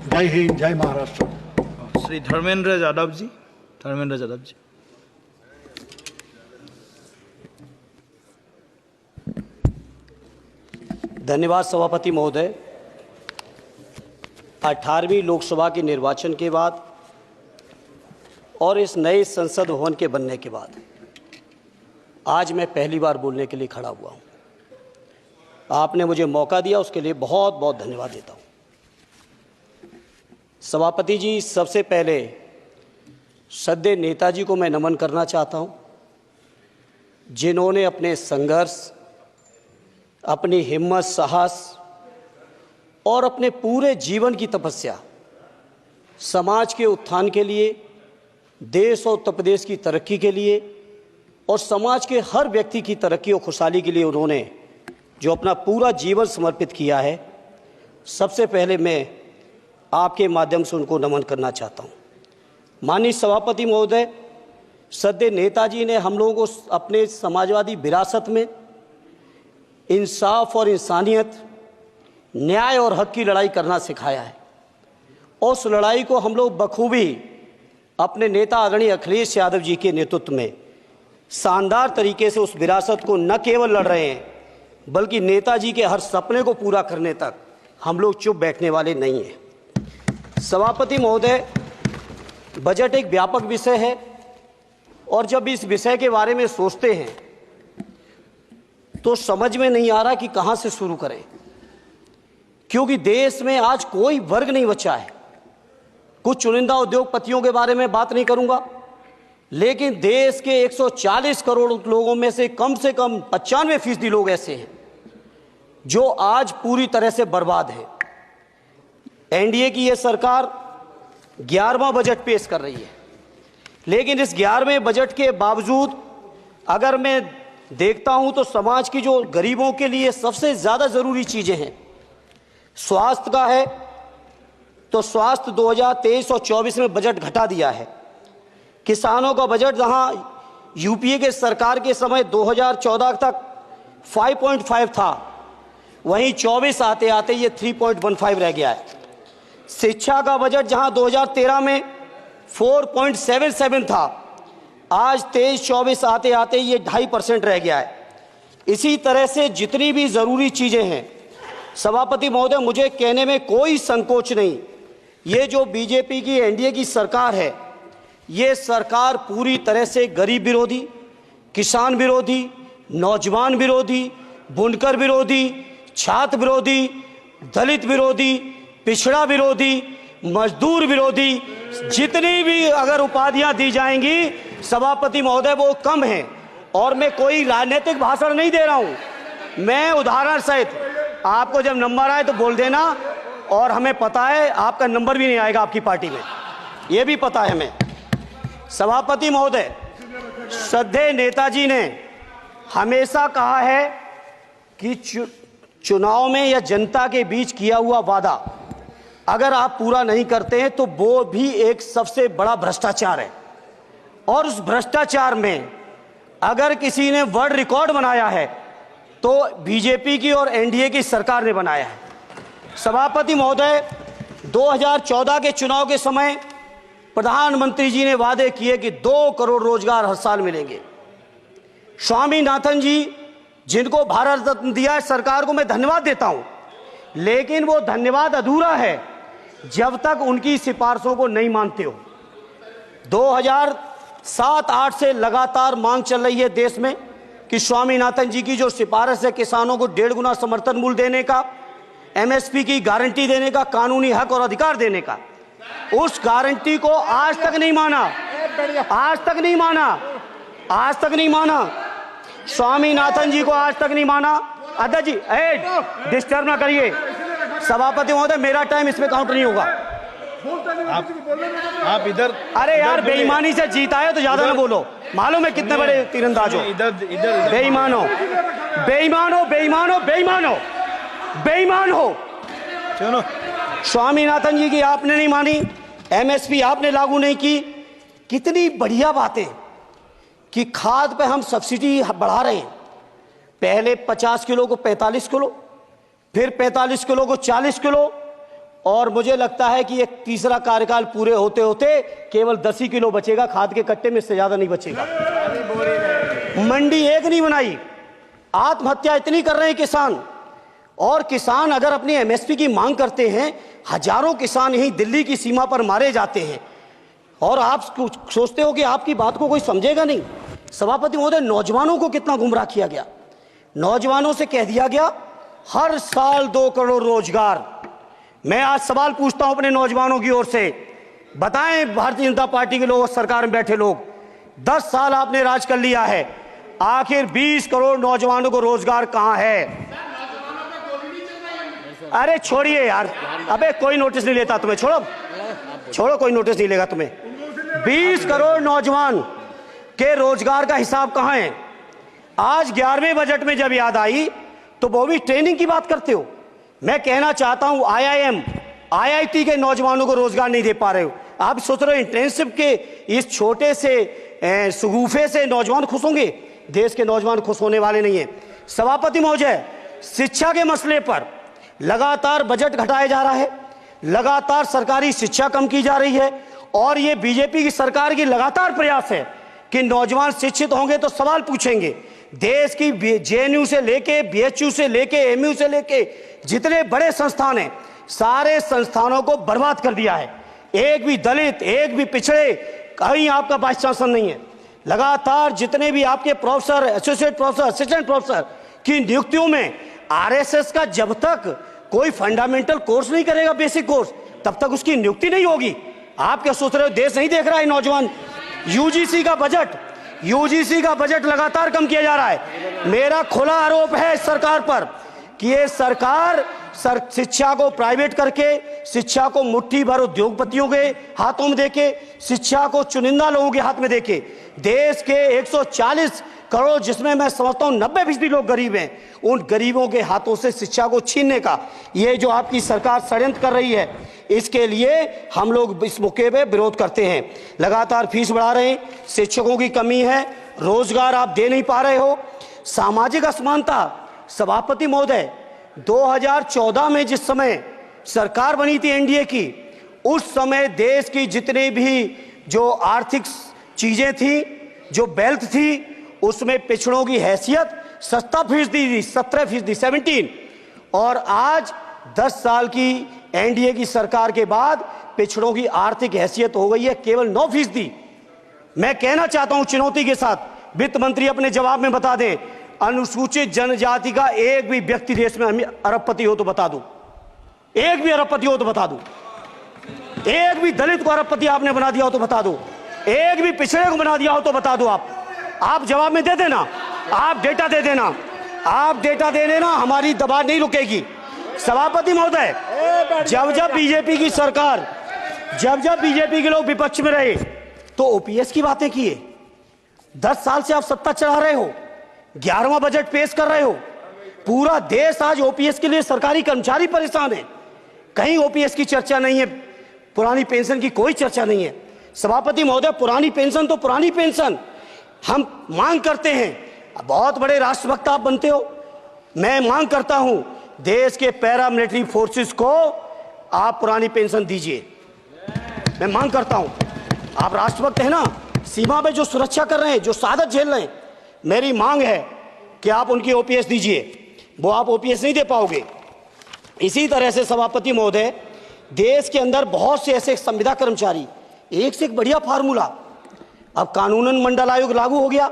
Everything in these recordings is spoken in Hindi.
जय हिंद, जय महाराष्ट्र। श्री धर्मेंद्र यादव जी। धन्यवाद सभापति महोदय। 18वीं लोकसभा के निर्वाचन के बाद और इस नए संसद भवन के बनने के बाद आज मैं पहली बार बोलने के लिए खड़ा हुआ हूं। आपने मुझे मौका दिया, उसके लिए बहुत बहुत धन्यवाद देता हूं। सभापति जी, सबसे पहले श्रद्धेय नेताजी को मैं नमन करना चाहता हूं, जिन्होंने अपने संघर्ष, अपनी हिम्मत, साहस और अपने पूरे जीवन की तपस्या समाज के उत्थान के लिए, देश और उत्तर प्रदेश की तरक्की के लिए और समाज के हर व्यक्ति की तरक्की और खुशहाली के लिए उन्होंने जो अपना पूरा जीवन समर्पित किया है, सबसे पहले मैं आपके माध्यम से उनको नमन करना चाहता हूं। माननीय सभापति महोदय, श्रद्धेय नेताजी ने हम लोगों को अपने समाजवादी विरासत में इंसाफ और इंसानियत, न्याय और हक की लड़ाई करना सिखाया है। उस लड़ाई को हम लोग बखूबी अपने नेता आदरणीय अखिलेश यादव जी के नेतृत्व में शानदार तरीके से उस विरासत को न केवल लड़ रहे हैं, बल्कि नेताजी के हर सपने को पूरा करने तक हम लोग चुप बैठने वाले नहीं हैं। सभापति महोदय, बजट एक व्यापक विषय है और जब इस विषय के बारे में सोचते हैं तो समझ में नहीं आ रहा कि कहां से शुरू करें, क्योंकि देश में आज कोई वर्ग नहीं बचा है। कुछ चुनिंदा उद्योगपतियों के बारे में बात नहीं करूंगा, लेकिन देश के 140 करोड़ लोगों में से कम 95% लोग ऐसे हैं जो आज पूरी तरह से बर्बाद है। एनडीए की यह सरकार 11वां बजट पेश कर रही है, लेकिन इस 11वें बजट के बावजूद अगर मैं देखता हूं तो समाज की जो गरीबों के लिए सबसे ज़्यादा ज़रूरी चीज़ें हैं, स्वास्थ्य का है तो स्वास्थ्य 2023 और 24 में बजट घटा दिया है। किसानों का बजट जहां यूपीए के सरकार के समय 2014 तक 5.5 था, वहीं 24 आते आते ये 3.15 रह गया है। शिक्षा का बजट जहां 2013 में 4.77 था, आज 23-24 आते आते ये 2.5% रह गया है। इसी तरह से जितनी भी ज़रूरी चीज़ें हैं, सभापति महोदय, मुझे कहने में कोई संकोच नहीं, ये जो बीजेपी की एनडीए की सरकार है, ये सरकार पूरी तरह से गरीब विरोधी, किसान विरोधी, नौजवान विरोधी, बुनकर विरोधी, छात्र विरोधी, दलित विरोधी, पिछड़ा विरोधी, मजदूर विरोधी, जितनी भी अगर उपाधियां दी जाएंगी सभापति महोदय वो कम हैं। और मैं कोई राजनीतिक भाषण नहीं दे रहा हूं, मैं उदाहरण सहित आपको जब नंबर आए तो बोल देना, और हमें पता है आपका नंबर भी नहीं आएगा आपकी पार्टी में, ये भी पता है हमें। सभापति महोदय, श्रद्धेय नेताजी ने हमेशा कहा है कि चुनाव में या जनता के बीच किया हुआ वादा अगर आप पूरा नहीं करते हैं तो वो भी एक सबसे बड़ा भ्रष्टाचार है, और उस भ्रष्टाचार में अगर किसी ने वर्ल्ड रिकॉर्ड बनाया है तो बीजेपी की और एनडीए की सरकार ने बनाया है। सभापति महोदय, 2014 के चुनाव के समय प्रधानमंत्री जी ने वादे किए कि 2 करोड़ रोजगार हर साल मिलेंगे। स्वामीनाथन जी, जिनको भारत रत्न दिया है सरकार को, मैं धन्यवाद देता हूं, लेकिन वो धन्यवाद अधूरा है जब तक उनकी सिफारिशों को नहीं मानते हो। 2007-8 से लगातार मांग चल रही है देश में कि स्वामीनाथन जी की जो सिफारिश है किसानों को 1.5 गुना समर्थन मूल्य देने का, एमएसपी की गारंटी देने का, कानूनी हक और अधिकार देने का, उस गारंटी को आज तक नहीं माना, आज तक नहीं माना, आज तक नहीं माना। स्वामीनाथन जी को आज तक नहीं माना। अध्यक्ष जी, डिस्टर्ब ना करिए। सभापति महोदय, मेरा टाइम इसमें काउंट नहीं होगा। आप इधर, अरे यार, बेईमानी से जीता है तो ज्यादा ना बोलो। मालूम है कितने बड़े तीरंदाज हो। इधर बेईमान हो, बेईमान हो, बेईमान हो, बेईमान हो, बेईमान हो। चलो, स्वामीनाथन जी की आपने नहीं मानी, एमएसपी आपने लागू नहीं की। कितनी बढ़िया बातें कि खाद पे हम सब्सिडी बढ़ा रहे हैं। पहले 50 किलो को 45 किलो, फिर 45 किलो को 40 किलो, और मुझे लगता है कि एक तीसरा कार्यकाल पूरे होते होते केवल 10 ही किलो बचेगा, खाद के कट्टे में इससे ज्यादा नहीं बचेगा। मंडी एक नहीं बनाई, आत्महत्या इतनी कर रहे हैं किसान, और किसान अगर अपनी एमएसपी की मांग करते हैं, हजारों किसान यहीं दिल्ली की सीमा पर मारे जाते हैं, और आप सोचते हो कि आपकी बात को कोई समझेगा नहीं। सभापति महोदय, नौजवानों को कितना गुमराह किया गया। नौजवानों से कह दिया गया हर साल 2 करोड़ रोजगार। मैं आज सवाल पूछता हूं अपने नौजवानों की ओर से, बताएं भारतीय जनता पार्टी के लोग, सरकार में बैठे लोग, 10 साल आपने राज कर लिया है, आखिर 20 करोड़ नौजवानों को रोजगार कहां है? अरे छोड़िए यार, अबे कोई नोटिस नहीं लेता तुम्हें, छोड़ो, कोई नोटिस नहीं लेगा तुम्हें। 20 करोड़ नौजवान के रोजगार का हिसाब कहां है? आज 11वें बजट में जब याद आई तो वो भी ट्रेनिंग की बात करते हो। मैं कहना चाहता हूं IIM, IIT के नौजवानों को रोजगार नहीं दे पा रहे हो। आप सोच रहे हो इंटर्नशिप के इस छोटे से सुगूफे से नौजवान खुश होंगे? देश के नौजवान खुश होने वाले नहीं है। सभापति महोदय, शिक्षा के मसले पर लगातार बजट घटाया जा रहा है, लगातार सरकारी शिक्षा कम की जा रही है, और ये बीजेपी की सरकार की लगातार प्रयास है कि नौजवान शिक्षित होंगे तो सवाल पूछेंगे। देश की JNU से लेके BHU से लेके MU से लेके जितने बड़े संस्थान हैं, सारे संस्थानों को बर्बाद कर दिया है। एक भी दलित, एक भी पिछड़े, कहीं आपका वाइस चांसलर नहीं है। लगातार जितने भी आपके professor, associate professor, assistant professor की नियुक्तियों में RSS का जब तक कोई फंडामेंटल कोर्स नहीं करेगा, बेसिक कोर्स, तब तक उसकी नियुक्ति नहीं होगी। आप क्या सोच रहे हो देश नहीं देख रहा है नौजवान? UGC का बजट लगातार कम किया जा रहा है। मेरा खुला आरोप है इस सरकार पर कि ये सरकार शिक्षा को प्राइवेट करके, शिक्षा को मुट्ठी भर उद्योगपतियों के हाथों में देके, शिक्षा को चुनिंदा लोगों के हाथ में देके, देश के 140 करोड़, जिसमें मैं समझता हूं 90% लोग गरीब हैं, उन गरीबों के हाथों से शिक्षा को छीनने का ये जो आपकी सरकार षड्यंत्र कर रही है, इसके लिए हम लोग इस मौके पे विरोध करते हैं। लगातार फीस बढ़ा रहे हैं, शिक्षकों की कमी है, रोजगार आप दे नहीं पा रहे हो, सामाजिक असमानता। सभापति महोदय, 2014 में जिस समय सरकार बनी थी NDA की, उस समय देश की जितने भी जो आर्थिक चीजें थी, जो वेल्थ थी, उसमें पिछड़ों की हैसियत 17% थी, 17%, और आज 10 साल की NDA की सरकार के बाद पिछड़ों की आर्थिक हैसियत हो गई है केवल 9%। मैं कहना चाहता हूं चुनौती के साथ, वित्त मंत्री अपने जवाब में बता दें, अनुसूचित जनजाति का एक भी व्यक्ति देश में अरबपति हो तो बता दो, एक भी अरबपति हो तो बता दो, एक भी दलित को अरबपति आपने बना दिया हो तो बता दो, एक भी पिछड़े को बना दिया हो तो बता दो। आप जवाब में दे देना, आप डेटा दे देना, आप डेटा दे देना, हमारी दबाव नहीं रुकेगी। सभापति महोदय, जब बीजेपी की सरकार, जब बीजेपी के लोग विपक्ष में रहे तो OPS की बातें किए। 10 साल से आप सत्ता चढ़ा रहे हो, 11वां बजट पेश कर रहे हो, पूरा देश आज OPS के लिए सरकारी कर्मचारी परेशान है, कहीं OPS की चर्चा नहीं है, पुरानी पेंशन की कोई चर्चा नहीं है। सभापति महोदय, पुरानी पेंशन तो पुरानी पेंशन, हम मांग करते हैं, बहुत बड़े राष्ट्रभक्त आप बनते हो, मैं मांग करता हूं देश के पैरामिलिट्री फोर्सेस को आप पुरानी पेंशन दीजिए। मैं मांग करता हूं, आप राष्ट्रभक्त हैं ना, सीमा पे जो सुरक्षा कर रहे हैं, जो शहादत झेल रहे हैं, मेरी मांग है कि आप उनकी OPS दीजिए। वो आप OPS नहीं दे पाओगे। इसी तरह से सभापति महोदय, देश के अंदर बहुत से ऐसे संविदा कर्मचारी, एक से एक बढ़िया फार्मूला, अब कानूनन मंडल आयोग लागू हो गया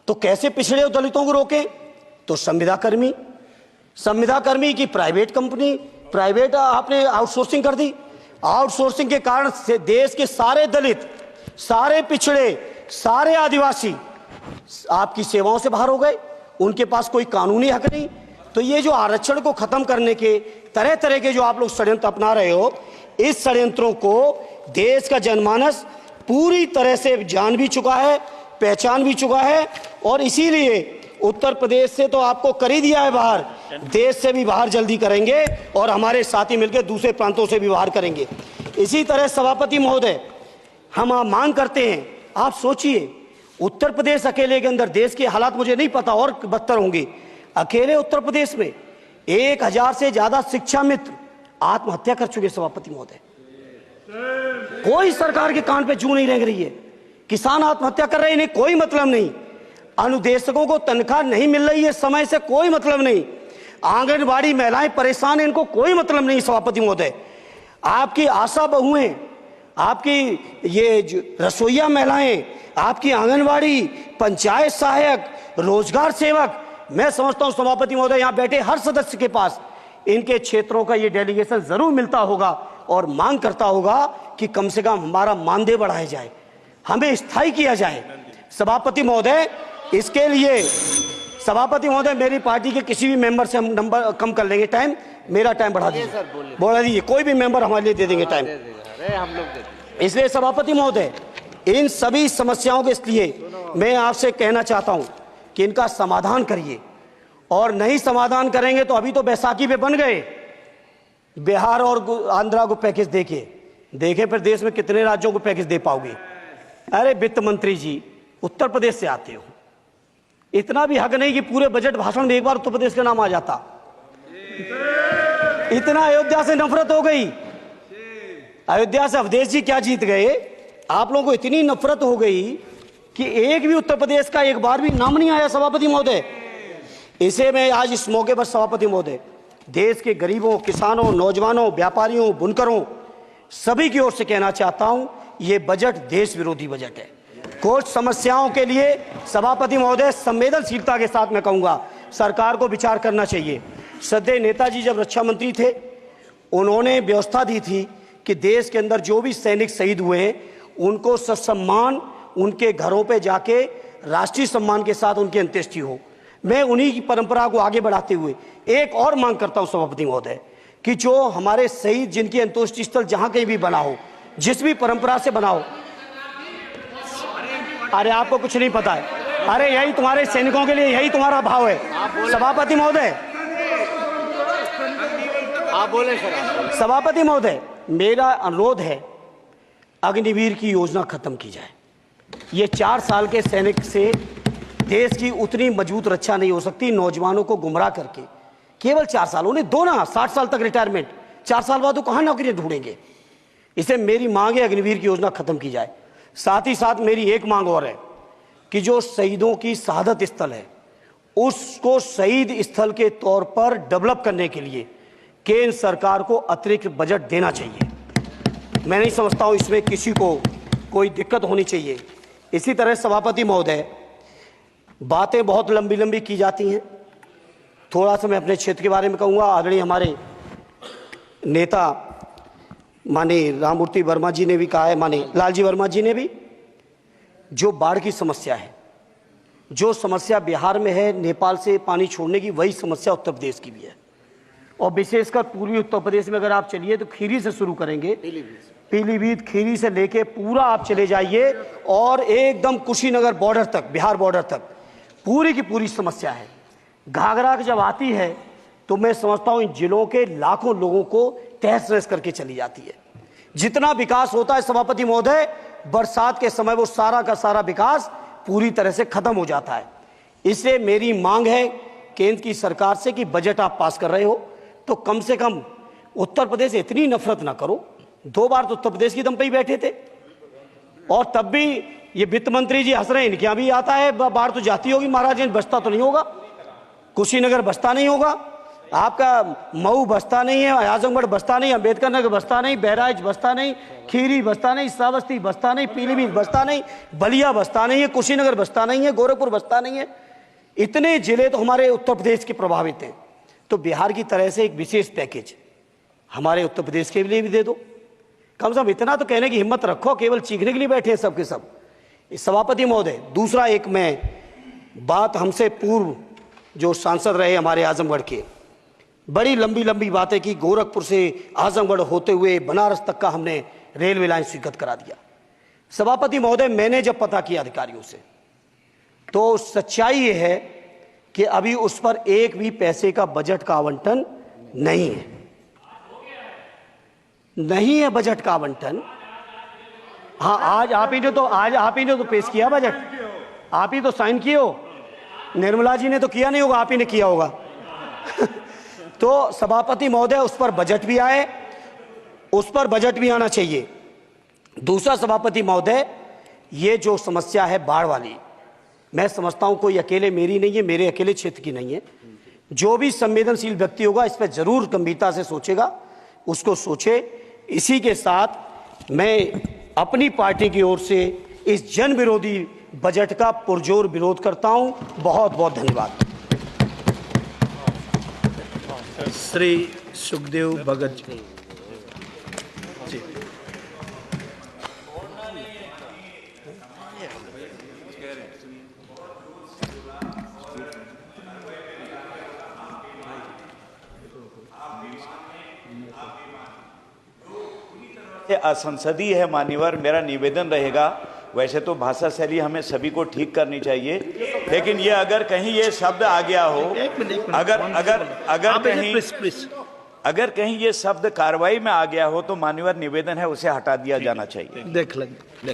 तो कैसे पिछड़े और दलितों को रोकें? तो संविदा कर्मी की प्राइवेट कंपनी, प्राइवेट आपने आउटसोर्सिंग कर दी। आउटसोर्सिंग के कारण से देश के सारे दलित, सारे पिछड़े, सारे आदिवासी आपकी सेवाओं से बाहर हो गए, उनके पास कोई कानूनी हक नहीं। तो ये जो आरक्षण को खत्म करने के तरह तरह के जो आप लोग षड्यंत्र अपना रहे हो, इस षड्यंत्रों को देश का जनमानस पूरी तरह से जान भी चुका है, पहचान भी चुका है, और इसीलिए उत्तर प्रदेश से तो आपको कर ही दिया है बाहर, देश से भी बाहर जल्दी करेंगे, और हमारे साथी मिलकर दूसरे प्रांतों से भी बाहर करेंगे। इसी तरह सभापति महोदय, हम मांग करते हैं, आप सोचिए, उत्तर प्रदेश अकेले के अंदर, देश के हालात मुझे नहीं पता और बदतर होंगे, अकेले उत्तर प्रदेश में 1000 से ज्यादा शिक्षा मित्र आत्महत्या कर चुके सभापति महोदय। कोई सरकार के कान पे जू नहीं रेंग रही है। किसान आत्महत्या कर रहे हैं, इन्हें कोई मतलब नहीं। अनुदेशकों को तनख्वाह नहीं मिल रही है समय से, कोई मतलब नहीं। आंगनबाड़ी महिलाएं परेशान हैं, इनको कोई मतलब नहीं सभापति महोदय। आपकी आशा बहुएं, आपकी ये रसोईया महिलाएं, आपकी आंगनबाड़ी, पंचायत सहायक, रोजगार सेवक, मैं समझता हूं सभापति महोदय यहां बैठे हर सदस्य के पास इनके क्षेत्रों का ये डेलीगेशन जरूर मिलता होगा और मांग करता होगा कि कम से कम हमारा मानदेय बढ़ाया जाए, हमें स्थायी किया जाए। सभापति महोदय, इसके लिए सभापति महोदय मेरी पार्टी के किसी भी मेंबर से हम नंबर कम कर लेंगे, टाइम, मेरा टाइम बढ़ा दीजिए, बढ़ा दीजिए, कोई भी मेंबर हमारे लिए दे देंगे टाइम। इसलिए सभापति महोदय, इन सभी समस्याओं के इसलिए मैं आपसे कहना चाहता हूं कि इनका समाधान करिए, और नहीं समाधान करेंगे तो अभी तो बैसाखी पे बन गए, बिहार और आंध्रा को पैकेज देखे फिर देश में कितने राज्यों को पैकेज दे पाओगे। अरे वित्त मंत्री जी उत्तर प्रदेश से आते हो, इतना भी हक नहीं कि पूरे बजट भाषण में एक बार उत्तर प्रदेश का नाम आ जाता। इतना अयोध्या से नफरत हो गई, अयोध्या से अवधेश जी क्या जीत गए, आप लोगों को इतनी नफरत हो गई कि एक भी उत्तर प्रदेश का एक बार भी नाम नहीं आया सभापति महोदय। इसे मैं आज इस मौके पर सभापति महोदय देश के गरीबों, किसानों, नौजवानों, व्यापारियों, बुनकरों सभी की ओर से कहना चाहता हूं, ये बजट देश विरोधी बजट है। कुछ समस्याओं के लिए सभापति महोदय संवेदनशीलता के साथ मैं कहूंगा सरकार को विचार करना चाहिए। श्रद्धेय नेताजी जब रक्षा मंत्री थे, उन्होंने व्यवस्था दी थी कि देश के अंदर जो भी सैनिक शहीद हुए हैं उनको ससम्मान उनके घरों पे जाके राष्ट्रीय सम्मान के साथ उनकी अंत्येष्टि हो। मैं उन्हीं की परंपरा को आगे बढ़ाते हुए एक और मांग करता हूं सभापति महोदय कि जो हमारे शहीद जिनकी अंत्येष्टि स्थल जहां कहीं भी बना हो, जिस भी परंपरा से बना हो, अरे आपको कुछ नहीं पता है, अरे यही तुम्हारे सैनिकों के लिए यही तुम्हारा भाव है। सभापति महोदय, आप बोले सर। सभापति महोदय, मेरा अनुरोध है अग्निवीर की योजना खत्म की जाए। ये 4 साल के सैनिक से देश की उतनी मजबूत रक्षा नहीं हो सकती। नौजवानों को गुमराह करके केवल 4 साल, उन्हें दो ना 60 साल तक रिटायरमेंट, 4 साल बाद वो कहां नौकरियां ढूंढेंगे। इसे मेरी मांग है अग्निवीर की योजना खत्म की जाए। साथ ही साथ मेरी एक मांग और है कि जो शहीदों की शहादत स्थल है उसको शहीद स्थल के तौर पर डेवलप करने के लिए केंद्र सरकार को अतिरिक्त बजट देना चाहिए। मैं नहीं समझता हूं इसमें किसी को कोई दिक्कत होनी चाहिए। इसी तरह सभापति महोदय, बातें बहुत लंबी लंबी की जाती हैं, थोड़ा सा मैं अपने क्षेत्र के बारे में कहूँगा। आदरणीय हमारे नेता माननीय राममूर्ति वर्मा जी ने भी कहा है, माननीय लालजी वर्मा जी ने भी, जो बाढ़ की समस्या है, जो समस्या बिहार में है नेपाल से पानी छोड़ने की, वही समस्या उत्तर प्रदेश की भी है। और विशेषकर पूर्वी उत्तर प्रदेश में अगर आप चलिए तो खीरी से शुरू करेंगे, पीलीभीत खीरी से लेके पूरा आप चले जाइए और एकदम कुशीनगर बॉर्डर तक, बिहार बॉर्डर तक पूरी की पूरी समस्या है। घाघरा जब आती है तो मैं समझता हूं इन जिलों के लाखों लोगों को तहस नहस करके चली जाती है। जितना विकास होता है सभापति महोदय, बरसात के समय वो सारा का सारा विकास पूरी तरह से खत्म हो जाता है। इसलिए मेरी मांग है केंद्र की सरकार से कि बजट आप पास कर रहे हो तो कम से कम उत्तर प्रदेश से इतनी नफरत ना करो। 2 बार तो उत्तर प्रदेश की दम पे ही बैठे थे और तब भी ये वित्त मंत्री जी हंस रहे हैं, इनके यहाँ भी आता है बाढ़ तो जाती होगी, महाराजगंज बसता तो नहीं होगा, कुशीनगर बसता नहीं होगा, आपका मऊ बसता नहीं है, आजमगढ़ बसता नहीं, अंबेडकर नगर बसता नहीं, बहराइच बसता नहीं, खीरी बसता नहीं, श्रावस्ती बसता नहीं, पीलीभीत बसता नहीं, बलिया बसता नहीं है, कुशीनगर बसता नहीं है, गोरखपुर बसता नहीं है। इतने जिले तो हमारे उत्तर प्रदेश के प्रभावित हैं। तो बिहार की तरह से एक विशेष पैकेज हमारे उत्तर प्रदेश के लिए भी दे दो। कम से कम इतना तो कहने की हिम्मत रखो, केवल चीखने के लिए बैठे हैं सब के सब। सभापति महोदय, दूसरा एक मैं बात, हमसे पूर्व जो सांसद रहे हमारे आजमगढ़ के, बड़ी लंबी लंबी बातें की, गोरखपुर से आजमगढ़ होते हुए बनारस तक का हमने रेलवे लाइन स्वीकृत करा दिया। सभापति महोदय, मैंने जब पता किया अधिकारियों से तो सच्चाई ये है कि अभी उस पर एक भी पैसे का बजट का आवंटन नहीं है, नहीं है बजट का आवंटन। हाँ, आज आप ही ने तो पेश किया बजट, आप ही तो साइन किए हो, निर्मला जी ने तो किया नहीं होगा, आप ही ने किया होगा। तो सभापति महोदय उस पर बजट भी आए, उस पर बजट भी आना चाहिए। दूसरा सभापति महोदय, ये जो समस्या है बाढ़ वाली, मैं समझता हूं कोई अकेले मेरी नहीं है, मेरे अकेले क्षेत्र की नहीं है। जो भी संवेदनशील व्यक्ति होगा इस पर जरूर गंभीरता से सोचेगा, उसको सोचे। इसी के साथ मैं अपनी पार्टी की ओर से इस जन विरोधी बजट का पुरजोर विरोध करता हूं। बहुत बहुत धन्यवाद। श्री सुखदेव भगत जी। असंसदीय है मान्यवर, मेरा निवेदन रहेगा, वैसे तो भाषा शैली हमें सभी को ठीक करनी चाहिए, लेकिन ये अगर कहीं ये शब्द आ गया हो, अगर कहीं ये शब्द कार्रवाई में आ गया हो तो मान्यवर निवेदन है उसे हटा दिया जाना चाहिए। देख लेंगे।